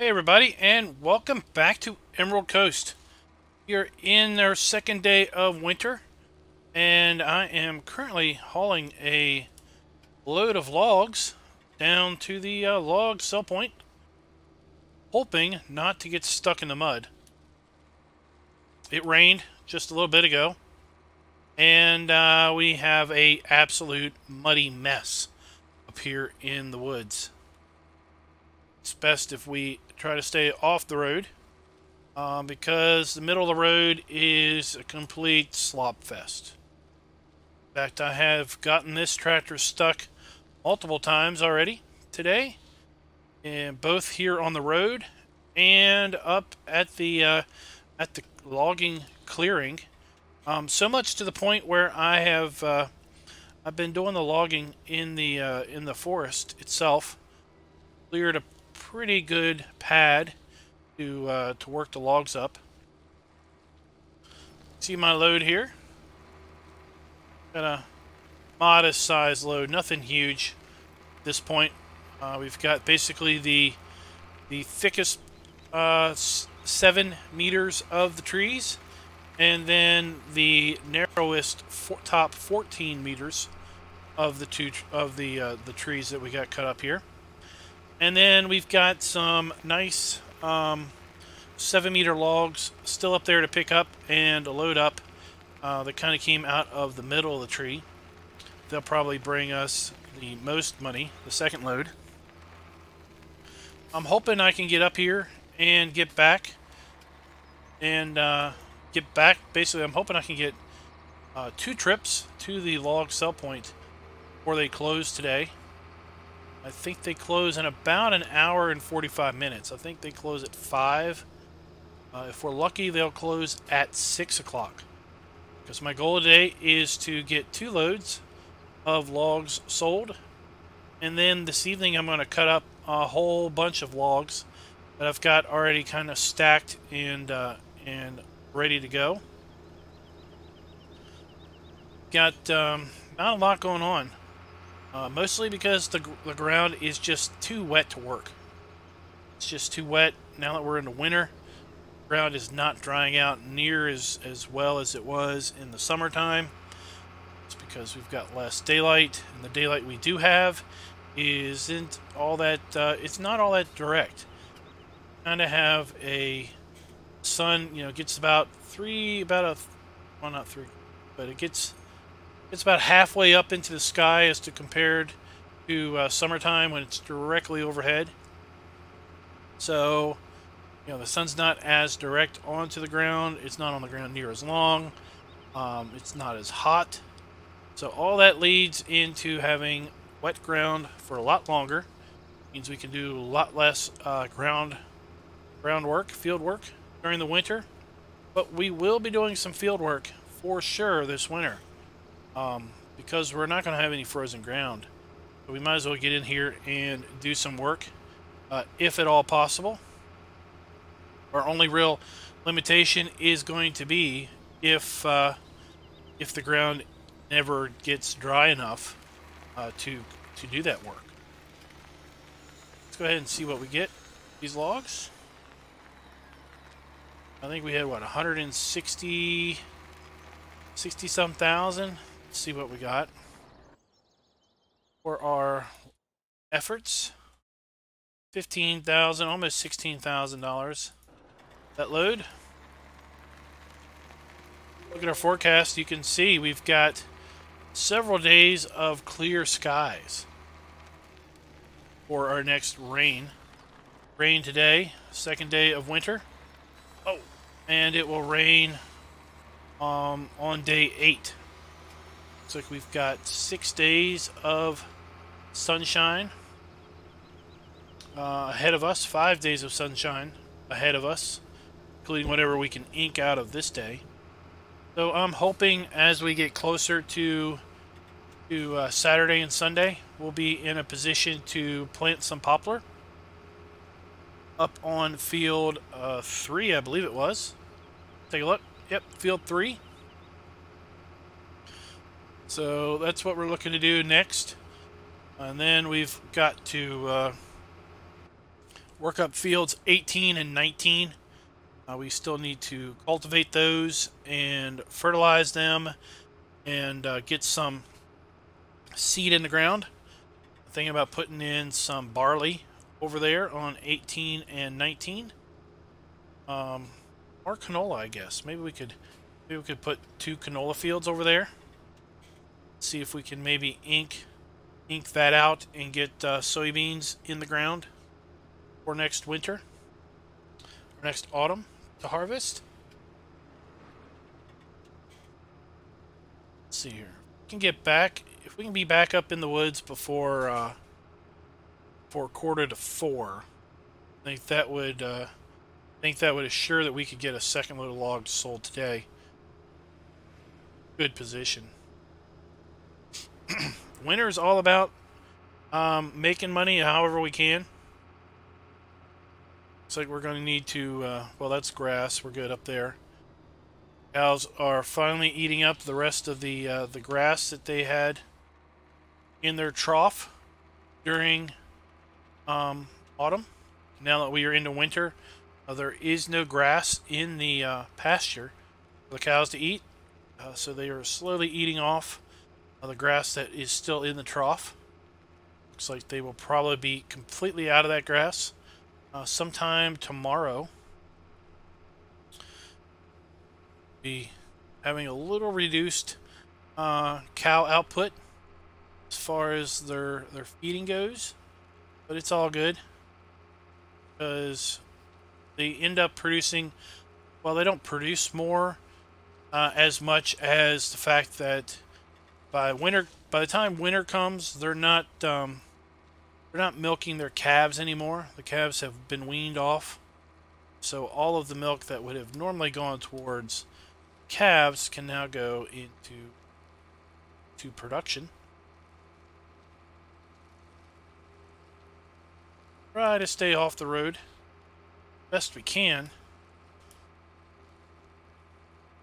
Hey everybody, and welcome back to Emerald Coast. We are in our second day of winter, and I am currently hauling a load of logs down to the log sell point, hoping not to get stuck in the mud. It rained just a little bit ago, and we have a absolute muddy mess up here in the woods. It's best if we try to stay off the road. Because the middle of the road is a complete slop fest. In fact, I have gotten this tractor stuck multiple times already today, and both here on the road and up at the logging clearing. So much to the point where I've been doing the logging in the forest itself. Cleared a pretty good pad to work the logs up. See my load here? Got a modest size load, nothing huge at this point. We've got basically the thickest 7 meters of the trees, and then the narrowest top 14 meters of the the trees that we got cut up here. And then we've got some nice 7-meter logs still up there to pick up and load up that kind of came out of the middle of the tree. They'll probably bring us the most money, the second load. I'm hoping I can get up here and get back. Basically, I'm hoping I can get 2 trips to the log sell point before they close today. I think they close in about an hour and 45 minutes. I think they close at 5. If we're lucky, they'll close at 6 o'clock. Because my goal today is to get 2 loads of logs sold. And then this evening I'm going to cut up a whole bunch of logs that I've got already kind of stacked and ready to go. Got not a lot going on. Mostly because the ground is just too wet to work. It's just too wet now that we're in the winter. The ground is not drying out near as well as it was in the summertime. It's because we've got less daylight, and the daylight we do have isn't all that. It's not all that direct. Kind of have a sun, gets about well, not 3, but it gets. It's about halfway up into the sky as to compared to summertime when it's directly overhead. So, the sun's not as direct onto the ground. It's not on the ground near as long. It's not as hot. So all that leads into having wet ground for a lot longer. Means we can do a lot less field work during the winter. But we will be doing some field work for sure this winter. Because we're not going to have any frozen ground. So we might as well get in here and do some work, if at all possible. Our only real limitation is going to be if the ground never gets dry enough to do that work. Let's go ahead and see what we get. These logs. I think we had, what, 160 some thousand. Let's see what we got for our efforts. $15,000, almost $16,000. That load. Look at our forecast. You can see we've got several days of clear skies for our next rain. Rain today, second day of winter. Oh, and it will rain on day 8. Looks like we've got 6 days of sunshine ahead of us. 5 days of sunshine ahead of us, including whatever we can ink out of this day. So I'm hoping as we get closer to Saturday and Sunday, we'll be in a position to plant some poplar up on field 3, I believe it was. Take a look. Yep, field 3. So that's what we're looking to do next. And then we've got to work up fields 18 and 19. We still need to cultivate those and fertilize them and get some seed in the ground. Thinking about putting in some barley over there on 18 and 19. Or canola, I guess. Maybe we could put 2 canola fields over there. See if we can maybe ink that out and get soybeans in the ground for next winter or next autumn to harvest. Let's see here. We can get back, if we can be back up in the woods before 4:45. I think that would assure that we could get a second load of logs sold today. Good position. Winter is all about making money however we can. Looks like we're going to need to, well, that's grass. We're good up there. Cows are finally eating up the rest of the grass that they had in their trough during autumn. Now that we are into winter, there is no grass in the pasture for the cows to eat. So they are slowly eating off the grass that is still in the trough. Looks like they will probably be completely out of that grass sometime tomorrow. Be having a little reduced cow output as far as their feeding goes, but it's all good because they end up producing, well, they don't produce more as much as the fact that by the time winter comes, they're not milking their calves anymore. The calves have been weaned off, so all of the milk that would have normally gone towards calves can now go into production. Try to stay off the road best we can.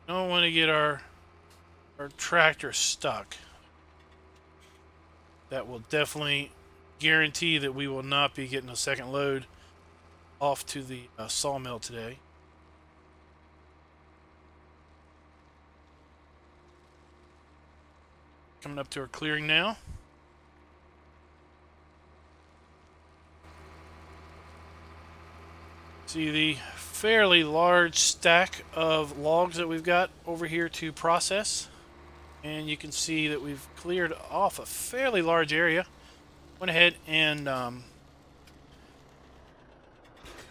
Don't want to get our tractor stuck. That will definitely guarantee that we will not be getting a second load off to the sawmill today. Coming up to our clearing now. See the fairly large stack of logs that we've got over here to process. And you can see that we've cleared off a fairly large area. Went ahead and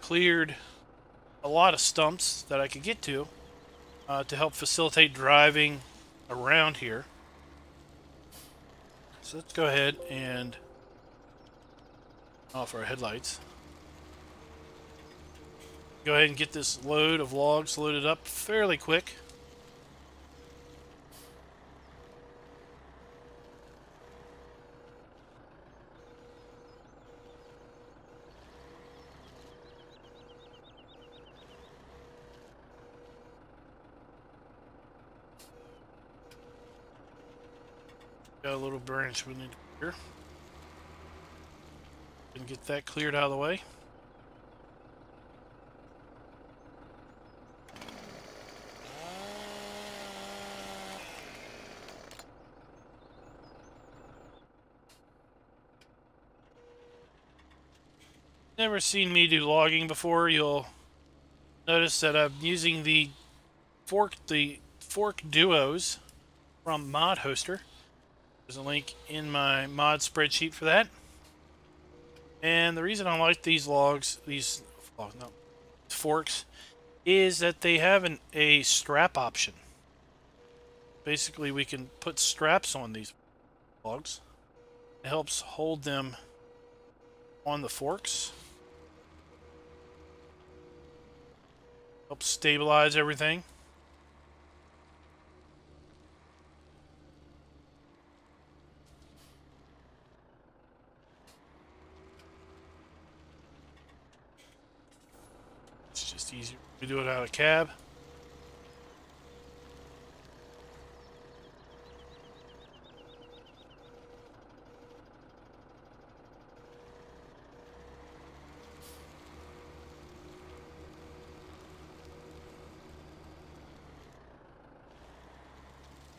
cleared a lot of stumps that I could get to help facilitate driving around here. So let's go ahead and off our headlights. Go ahead and get this load of logs loaded up fairly quick. Got a little branch we need to clear. And get that cleared out of the way. Never seen me do logging before. You'll notice that I'm using the fork duos from Mod Hoster. There's a link in my mod spreadsheet for that. And the reason I like these forks, is that they have a strap option. Basically, we can put straps on these logs. It helps hold them on the forks. Helps stabilize everything. It's just easier to do it out of cab.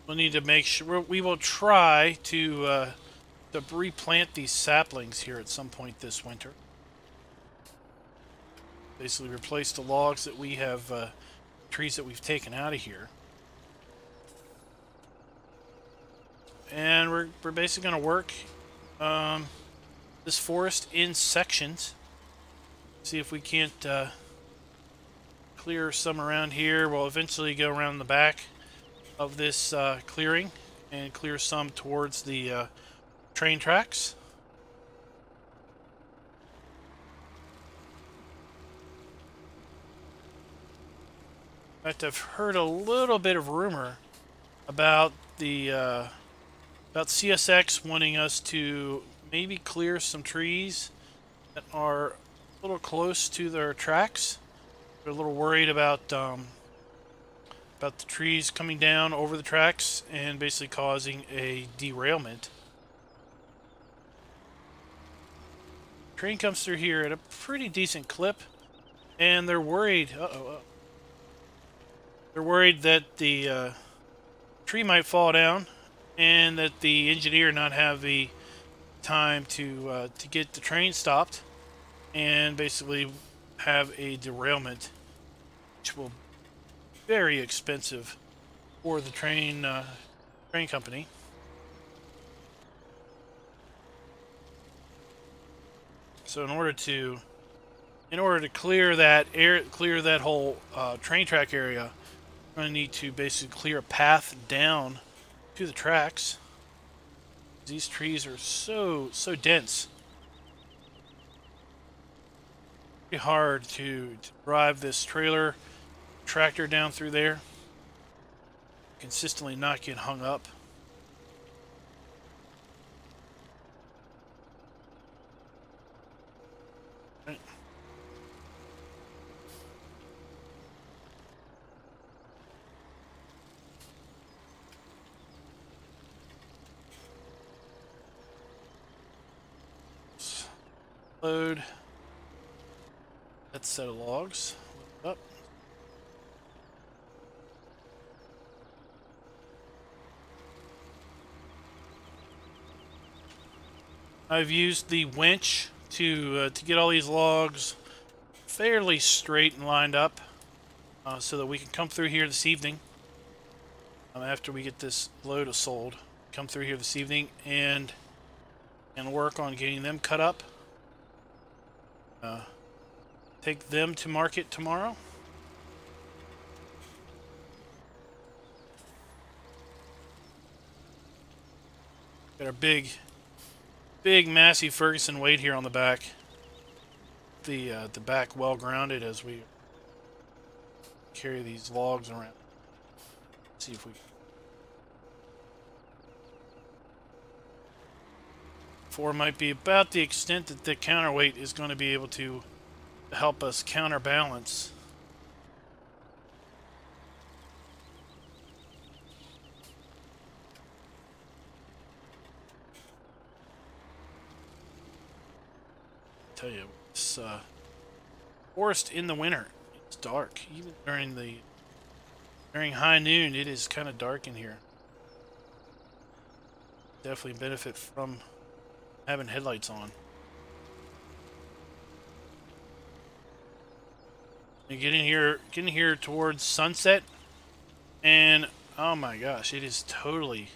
we'll need to make sure we will try to replant these saplings here at some point this winter. Basically replace the logs that we have, trees that we've taken out of here. And we're basically going to work this forest in sections. See if we can't clear some around here. We'll eventually go around the back of this clearing and clear some towards the train tracks. In fact, I've heard a little bit of rumor about the about CSX wanting us to maybe clear some trees that are a little close to their tracks. They're a little worried about the trees coming down over the tracks and basically causing a derailment. Train comes through here at a pretty decent clip, and they're worried. They're worried that the tree might fall down, and that the engineer not have the time to get the train stopped, and basically have a derailment, which will be very expensive for the train company. So in order to clear that whole train track area, we're going to need to basically clear a path down to the tracks. These trees are so dense. Pretty hard to drive this tractor down through there. Consistently not get hung up. Right. Load that set of logs. Up. I've used the winch to get all these logs fairly straight and lined up, so that we can come through here this evening. After we get this load sold, come through here this evening and work on getting them cut up. Take them to market tomorrow. Got our big Massey Ferguson weight here on the back. The back well grounded as we carry these logs around. Let's see if we. Four might be about the extent that the counterweight is going to be able to help us counterbalance. Tell you, it's forest in the winter. It's dark, even during high noon. It is kind of dark in here. Definitely benefit from having headlights on. You get in here towards sunset, and oh my gosh, it is totally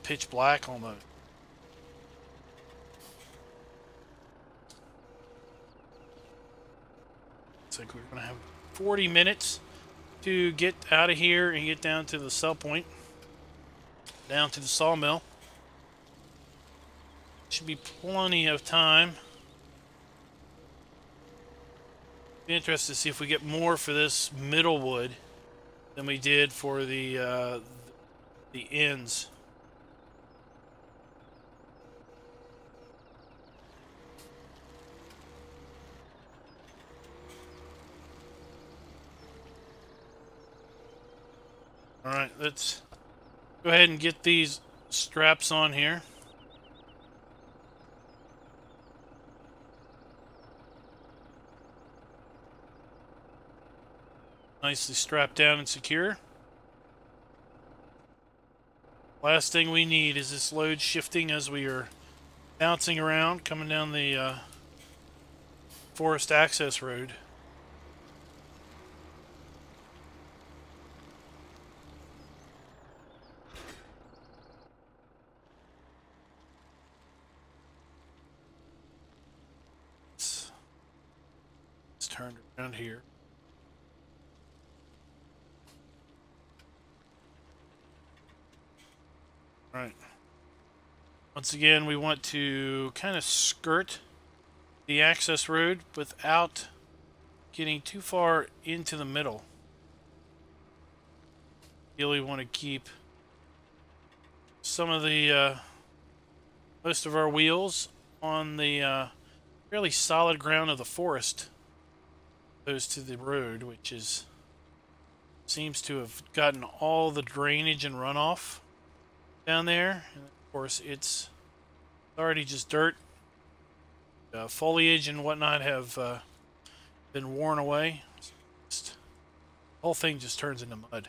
pitch black almost. Looks like we're gonna have 40 minutes to get out of here and get down to the sell point, down to the sawmill. Should be plenty of time. Be interested to see if we get more for this middle wood than we did for the ends. All right, let's go ahead and get these straps on here. Nicely strapped down and secure. Last thing we need is this load shifting as we are bouncing around, coming down the forest access road. Let's turn around here. Right. Once again, we want to kind of skirt the access road without getting too far into the middle. Really want to keep some of the most of our wheels on the fairly solid ground of the forest, opposed to the road, which seems to have gotten all the drainage and runoff down there. And of course, it's already just dirt. Foliage and whatnot have been worn away. The whole thing just turns into mud.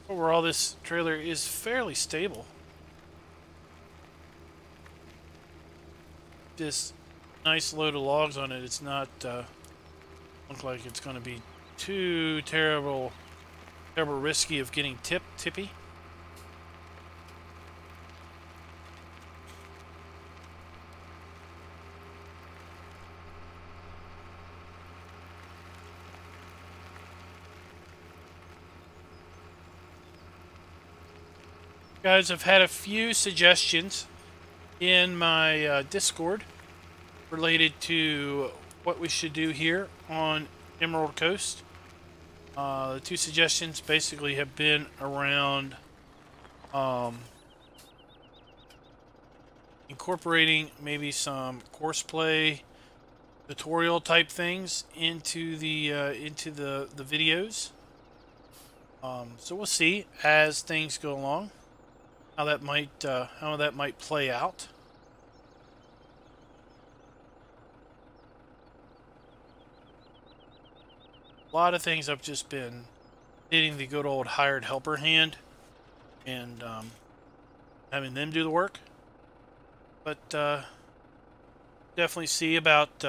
Overall, this trailer is fairly stable. This nice load of logs on it. It's not look like it's going to be too terrible risky of getting tippy. Guys, I've had a few suggestions in my Discord related to what we should do here on Emerald Coast. The two suggestions basically have been around incorporating maybe some courseplay tutorial type things into the videos. So we'll see as things go along how that might play out. A lot of things I've just been hitting the good old hired helper hand and having them do the work. But definitely see about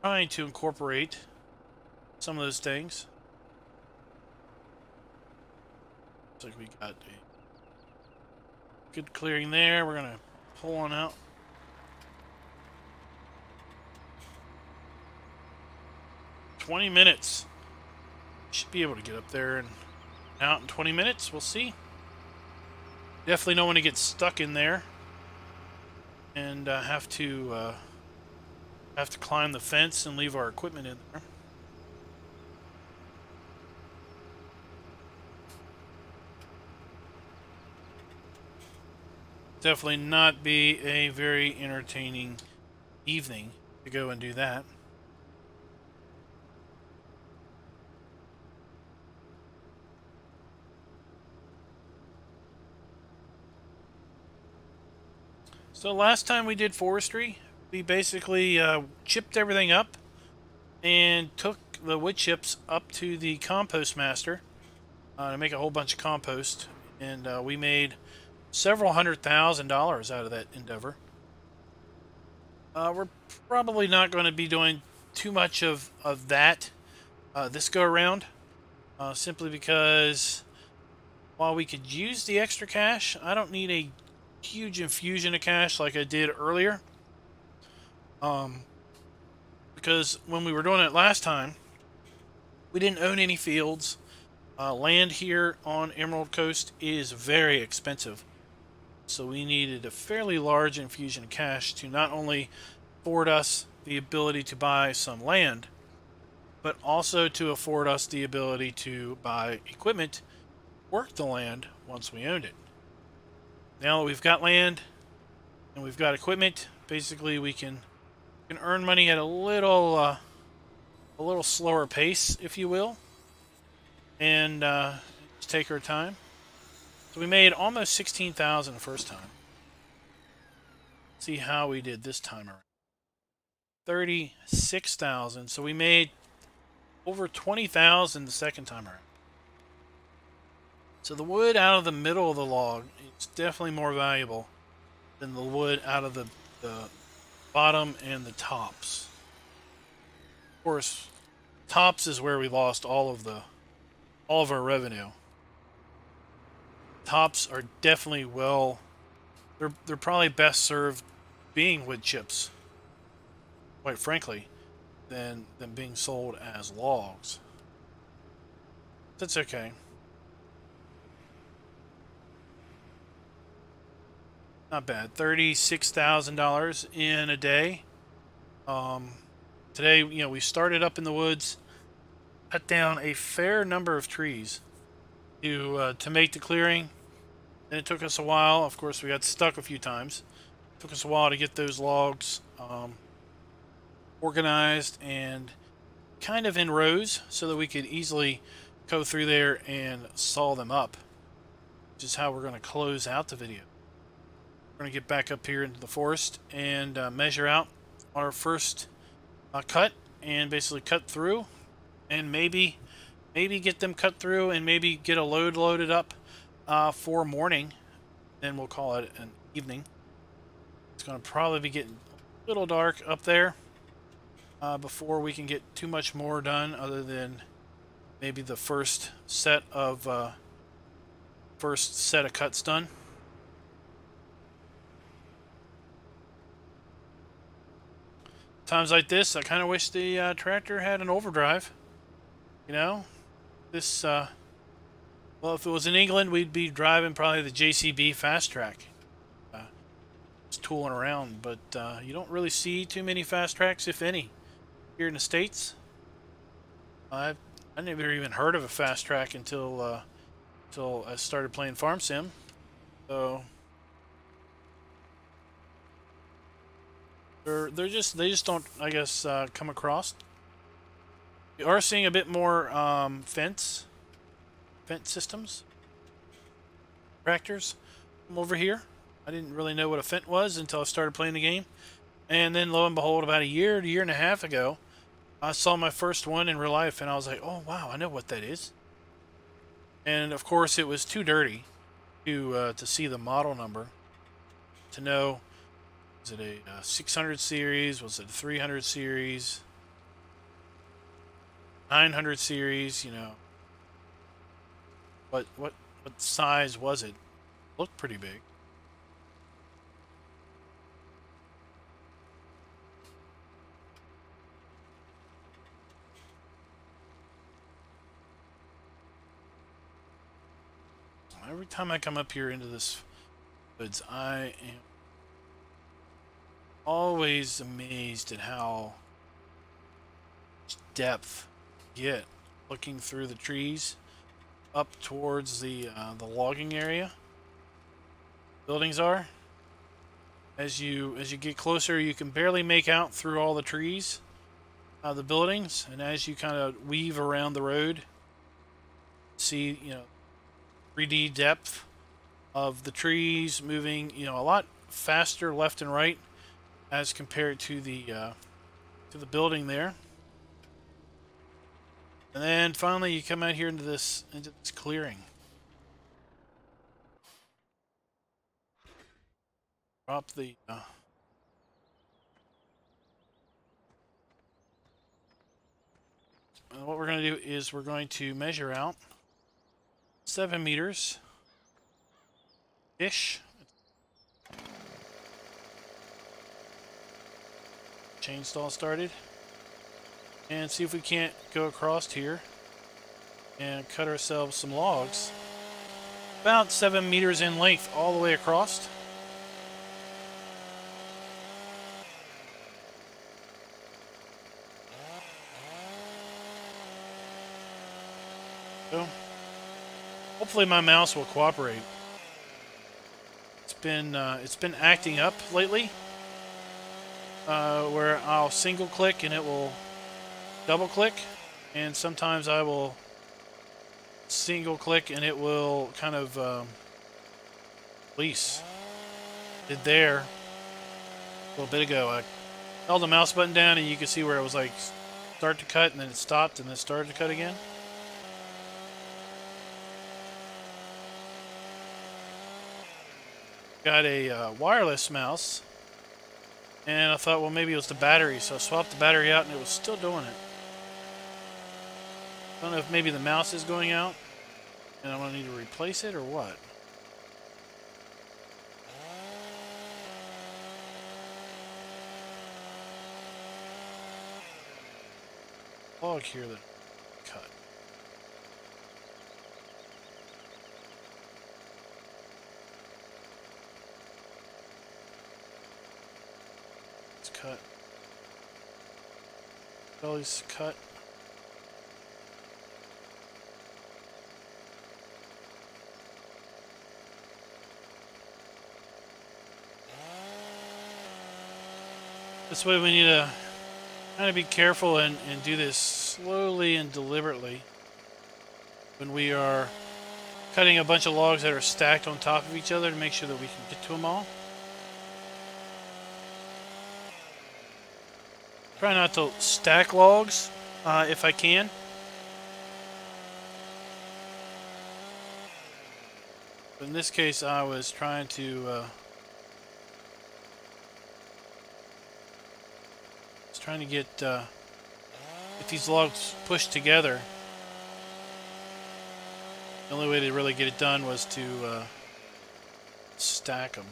trying to incorporate some of those things. Looks like we got a good clearing there. We're gonna pull on out. "20 minutes. Should be able to get up there and out in 20 minutes. We'll see. Definitely don't want to get stuck in there and have to climb the fence and leave our equipment in there. Definitely not be a very entertaining evening to go and do that. So last time we did forestry, we basically chipped everything up and took the wood chips up to the compost master to make a whole bunch of compost, and we made several $100,000 out of that endeavor. We're probably not going to be doing too much of that this go around, simply because while we could use the extra cash, I don't need a huge infusion of cash like I did earlier. Because when we were doing it last time, we didn't own any fields. Land here on Emerald Coast is very expensive. So we needed a fairly large infusion of cash to not only afford us the ability to buy some land, but also to afford us the ability to buy equipment, work the land once we owned it. Now that we've got land and we've got equipment, basically we can earn money at a little slower pace, if you will, and just take our time. So we made almost 16,000 the first time. See how we did this time around. 36,000. So we made over 20,000 the second time around. So the wood out of the middle of the log is definitely more valuable than the wood out of the bottom and the tops. Of course, tops is where we lost all of our revenue. Tops are definitely they're probably best served being wood chips, quite frankly, than being sold as logs. That's okay. Not bad. $36,000 in a day. Today, we started up in the woods, cut down a fair number of trees to make the clearing. And it took us a while. Of course, we got stuck a few times. It took us a while to get those logs organized and kind of in rows so that we could easily go through there and saw them up, which is how we're going to close out the video. We're going to get back up here into the forest and measure out our first cut and basically cut through, and maybe get them cut through and maybe get a load loaded up for morning. Then we'll call it an evening. It's going to probably be getting a little dark up there before we can get too much more done, other than maybe the first set of cuts done. Times like this, I kind of wish the tractor had an overdrive. This, well, if it was in England, we'd be driving probably the JCB Fast Track. Just tooling around, but you don't really see too many fast tracks, if any, here in the States. I never even heard of a fast track until I started playing Farm Sim. So they just don't, I guess, come across. We are seeing a bit more fence systems, tractors from over here. I didn't really know what a fence was until I started playing the game, and then lo and behold, about a year and a half ago, I saw my first one in real life, and I was like, oh wow, I know what that is. And of course, it was too dirty to see the model number to know. Was it a 600 series? Was it a 300 series? 900 series? What size was it? Looked pretty big. Every time I come up here into this woods, I am always amazed at how much depth you get looking through the trees up towards the logging area. Buildings are. As you get closer, you can barely make out through all the trees, the buildings, and as you kind of weave around the road, see 3D depth of the trees moving a lot faster left and right as compared to the building there. And then finally you come out here into this clearing. Drop the what we're going to do is we're going to measure out 7 meters ish. Chainsaw started, and see if we can't go across here and cut ourselves some logs about 7 meters in length all the way across. So hopefully my mouse will cooperate. It's been acting up lately. where I'll single click and it will double click, and sometimes I will single click and it will kind of release. Did there a little bit ago. I held the mouse button down and you can see where it was like start to cut and then it stopped and then started to cut again. Got a wireless mouse, and I thought, well, maybe it was the battery, so I swapped the battery out and it was still doing it. I don't know if maybe the mouse is going out and I'm going to need to replace it or what. Log here that cut. Let's cut. Belly's cut. This way we need to kind of be careful and do this slowly and deliberately when we are cutting a bunch of logs that are stacked on top of each other to make sure that we can get to them all. Try not to stack logs if I can. But in this case I was trying to get these logs pushed together. The only way to really get it done was to stack them.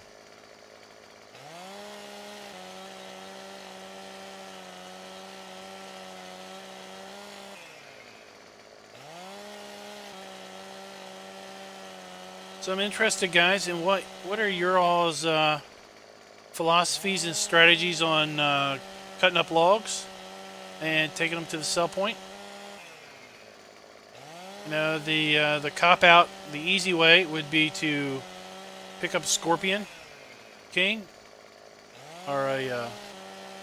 So I'm interested, guys, in what are your all's philosophies and strategies on cutting up logs and taking them to the sell point. You know, the cop out, the easy way would be to pick up a Scorpion King or a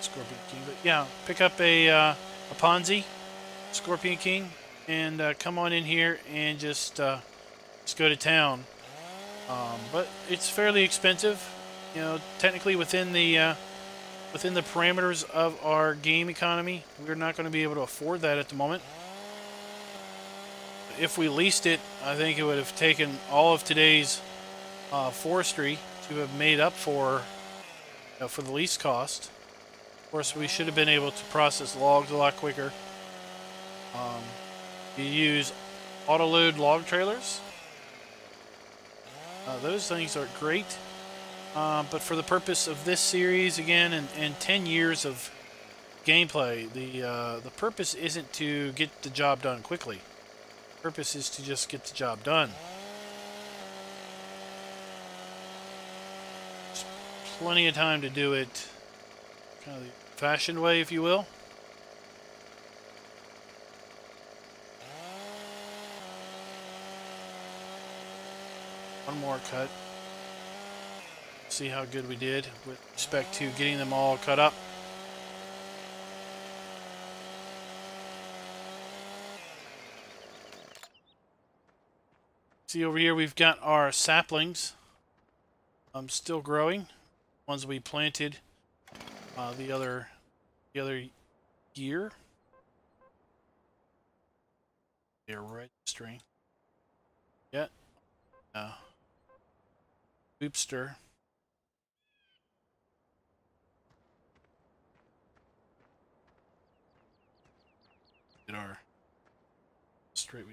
Scorpion King, but yeah, pick up a Ponzi Scorpion King and come on in here and just go to town. But it's fairly expensive, you know, technically within the parameters of our game economy. We're not going to be able to afford that at the moment. If we leased it, I think it would have taken all of today's forestry to have made up for the lease cost. Of course, we should have been able to process logs a lot quicker. You use auto-load log trailers. Those things are great. But for the purpose of this series, again, and 10 years of gameplay, the purpose isn't to get the job done quickly. The purpose is to just get the job done. There's plenty of time to do it kind of the fashioned way, if you will. One more cut. See how good we did with respect to getting them all cut up. See over here we've got our saplings still growing. Ones we planted the other year. They're registering. Yeah. Boopster. Our straight.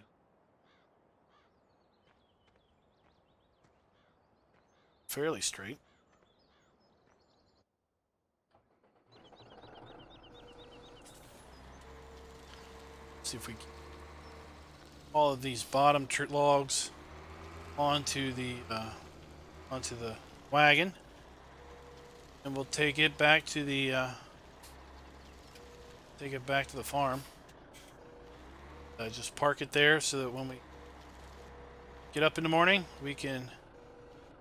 Fairly straight. See if we can all of these bottom logs onto the wagon, and we'll take it back to the farm. Just park it there so that when we get up in the morning, we can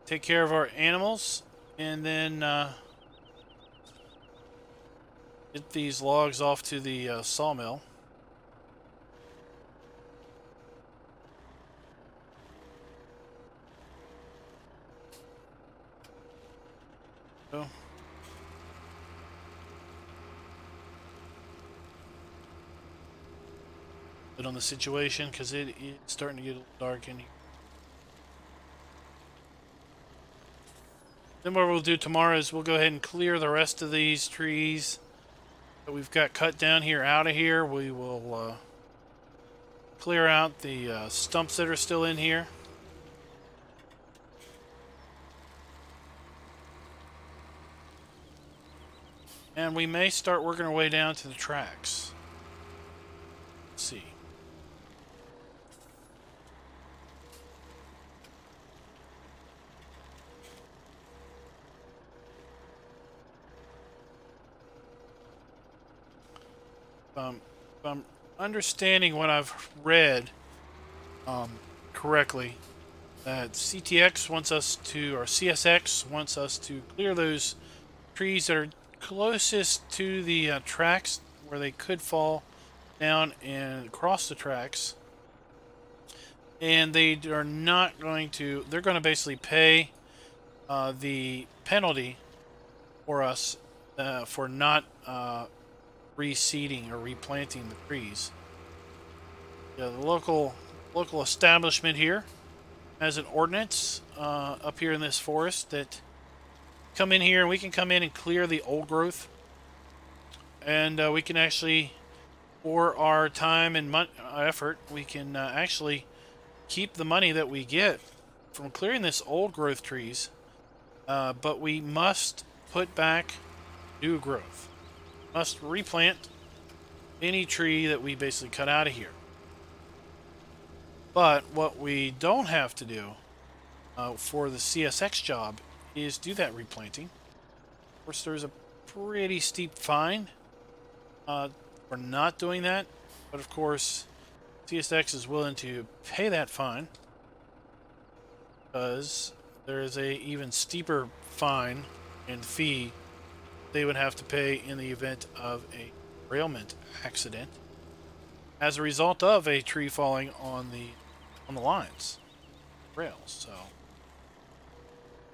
take care of our animals and then get these logs off to the sawmill. So. On the situation, because it's starting to get a little dark in here. Then what we'll do tomorrow is we'll go ahead and clear the rest of these trees that we've got cut down here out of here. We will clear out the stumps that are still in here. And we may start working our way down to the tracks. Let's see. If I'm understanding what I've read correctly, that CTX wants us to, or CSX wants us to clear those trees that are closest to the tracks where they could fall down and cross the tracks. And they are not going to, they're going to basically pay the penalty for us for not reseeding or replanting the trees. Yeah, the local establishment here has an ordinance up here in this forest that come in here and we can come in and clear the old growth, and we can actually, for our time and effort, we can actually keep the money that we get from clearing this old growth trees, but we must put back new growth. Must replant any tree that we basically cut out of here. But what we don't have to do for the CSX job is do that replanting. Of course, there's a pretty steep fine for not doing that, but of course CSX is willing to pay that fine, because there is a even steeper fine and fee they would have to pay in the event of a derailment accident as a result of a tree falling on the lines, rails. So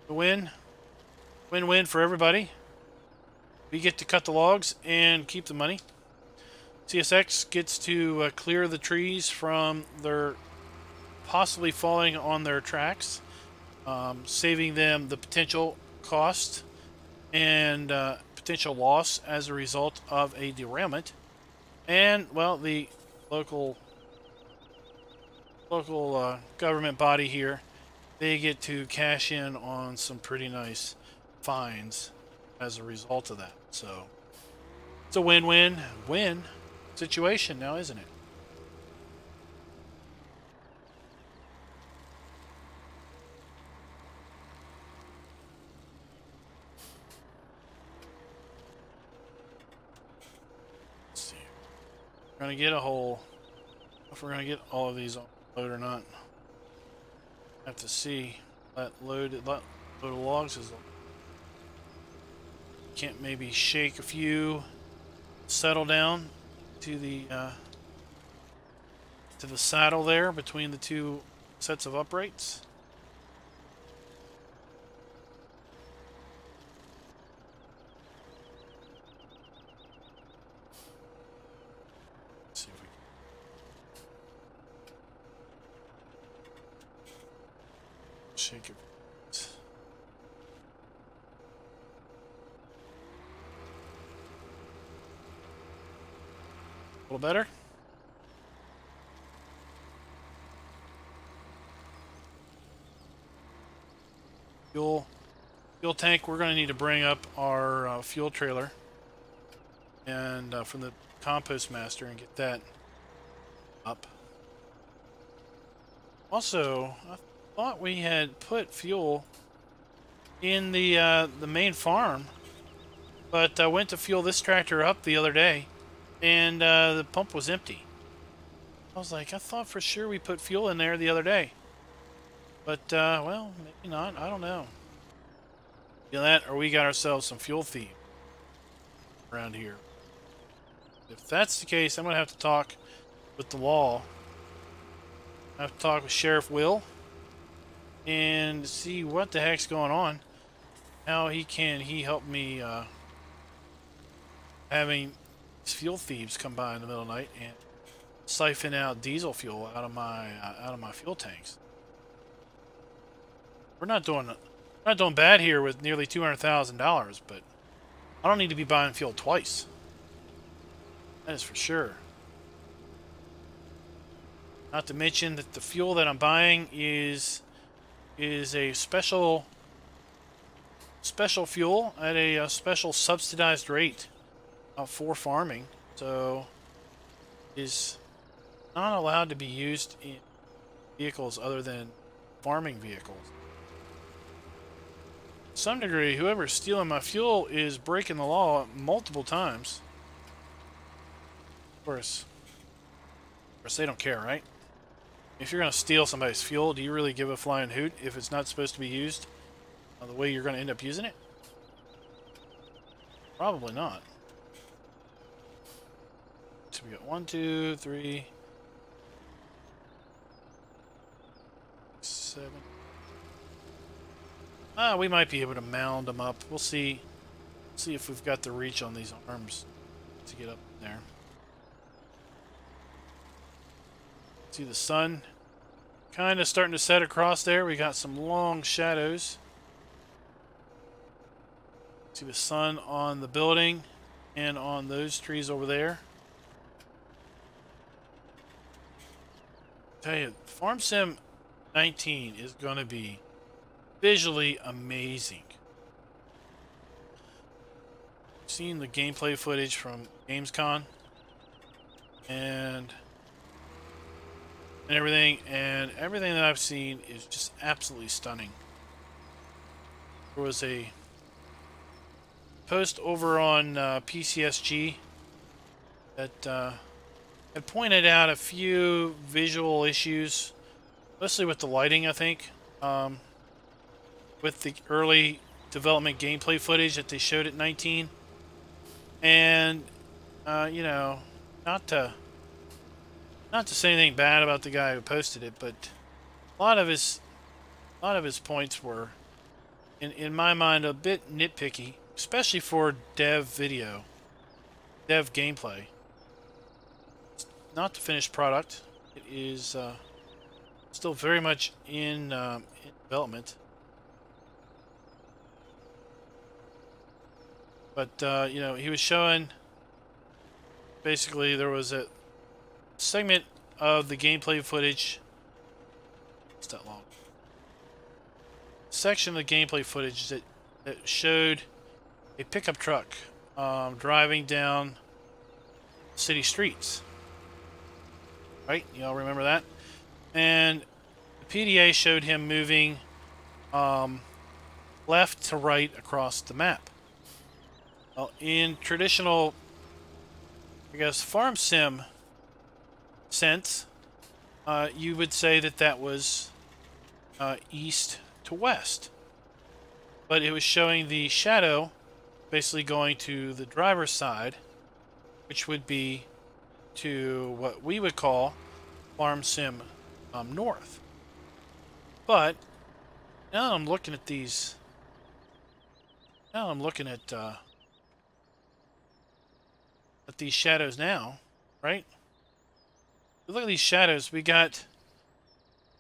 the win-win for everybody. We get to cut the logs and keep the money. CSX gets to clear the trees from their possibly falling on their tracks, saving them the potential cost and potential loss as a result of a derailment. And, well, the local government body here, they get to cash in on some pretty nice fines as a result of that. So it's a win-win-win situation now, isn't it? Let's see. We're gonna get a whole, if we're gonna get all of these on load or not. Have to see. That load of logs is, can't maybe shake a few, settle down to the saddle there between the two sets of uprights. Let's see if we can shake it. A little better. Fuel tank. We're going to need to bring up our fuel trailer and from the compost master and get that up. Also, I thought we had put fuel in the main farm, but I went to fuel this tractor up the other day, and the pump was empty. I was like, I thought for sure we put fuel in there the other day. But, well, maybe not. I don't know. Either that, or we got ourselves some fuel thieves around here. If that's the case, I'm going to have to talk with the law. I have to talk with Sheriff Will and see what the heck's going on. How he help me having these fuel thieves come by in the middle of the night and siphon out diesel fuel out of my fuel tanks. We're not doing bad here with nearly $200,000, but I don't need to be buying fuel twice. That is for sure. Not to mention that the fuel that I'm buying is a special fuel at a special subsidized rate for farming, so is not allowed to be used in vehicles other than farming vehicles. To some degree, whoever's stealing my fuel is breaking the law multiple times. Of course, they don't care, right? If you're going to steal somebody's fuel, do you really give a flying hoot if it's not supposed to be used the way you're going to end up using it? Probably not. So we got 1, 2, 3, 7. We might be able to mound them up. We'll see. See if we've got the reach on these arms to get up there. See the sun kind of starting to set across there. We got some long shadows. See the sun on the building and on those trees over there. Tell you, Farm Sim 19 is going to be visually amazing. Seen the gameplay footage from Gamescom and everything that I've seen is just absolutely stunning. There was a post over on PCSG that had pointed out a few visual issues, mostly with the lighting, I think, with the early development gameplay footage that they showed at 19. And you know, not to say anything bad about the guy who posted it, but a lot of his points were, in my mind, a bit nitpicky, especially for dev gameplay. It's not the finished product. It is still very much in development. But you know, he was showing, basically there was a segment of the gameplay footage. It's that long. Section of the gameplay footage that showed a pickup truck driving down city streets. Right? Y'all remember that? And the PDA showed him moving left to right across the map. Well, in traditional, I guess, farm sim sense, you would say that that was east to west. But it was showing the shadow basically going to the driver's side, which would be to what we would call farm sim north. But now I'm looking at these. Now I'm looking at these shadows now, right? Look at these shadows. We got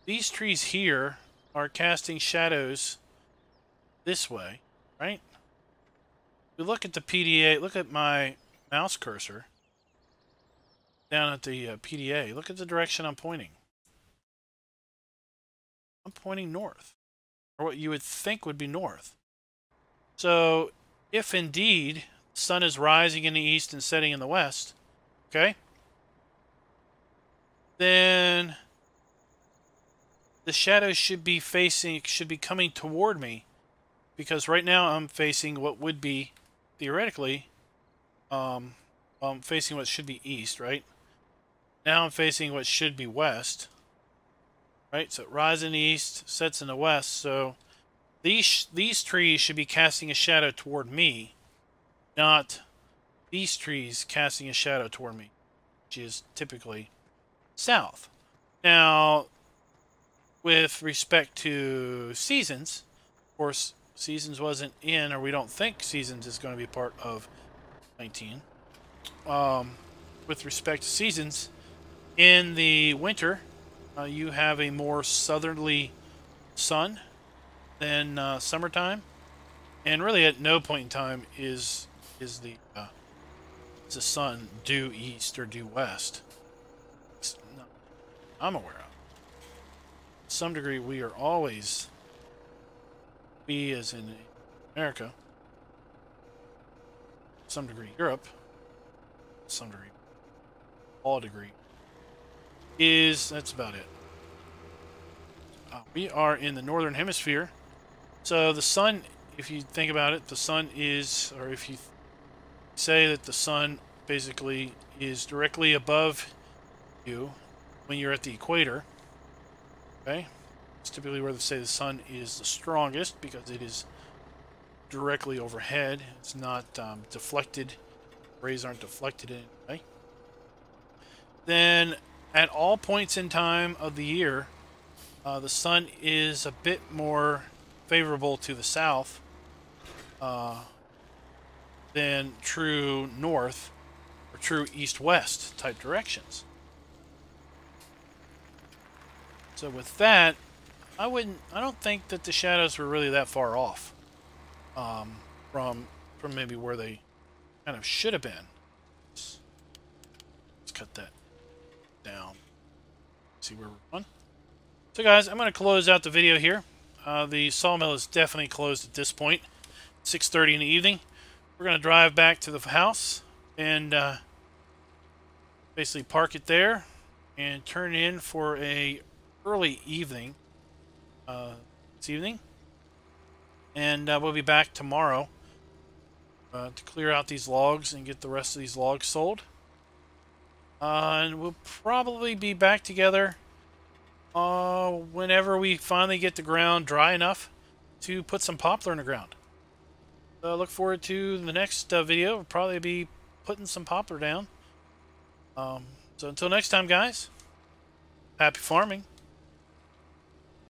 these trees here are casting shadows this way, right? We look at the PDA. Look at my mouse cursor down at the PDA. Look at the direction I'm pointing. I'm pointing north, or what you would think would be north. So, if indeed the sun is rising in the east and setting in the west, okay, then the shadows should be coming toward me, because right now I'm facing what would be theoretically, I'm facing what should be east, right? Now I'm facing what should be west, right? So it rises in the east, sets in the west. So these trees should be casting a shadow toward me, not these trees casting a shadow toward me, which is typically south. Now, with respect to Seasons, of course, Seasons wasn't in, or we don't think Seasons is going to be part of 19. With respect to Seasons, in the winter, you have a more southerly sun than summertime, and really at no point in time is the sun due east or due west. No, I'm aware of. To some degree, we are always, we as in America, to some degree Europe, to some degree, all degree, that's about it. We are in the northern hemisphere, so the sun, if you think about it, the sun is, or if you say that the sun basically is directly above you when you're at the equator, okay? It's typically where they say the sun is the strongest because it is directly overhead. It's not deflected. Rays aren't deflected in any way. Then at all points in time of the year, the sun is a bit more favorable to the south than true north or true east-west type directions. So with that, I don't think that the shadows were really that far off from maybe where they kind of should have been. Let's cut that down. See where we're going. So guys, I'm going to close out the video here. The sawmill is definitely closed at this point. 6:30 in the evening. We're going to drive back to the house and basically park it there and turn in for a early evening this evening. And we'll be back tomorrow to clear out these logs and get the rest of these logs sold. And we'll probably be back together whenever we finally get the ground dry enough to put some poplar in the ground. So look forward to the next video. We'll probably be putting some poplar down. So until next time, guys, happy farming.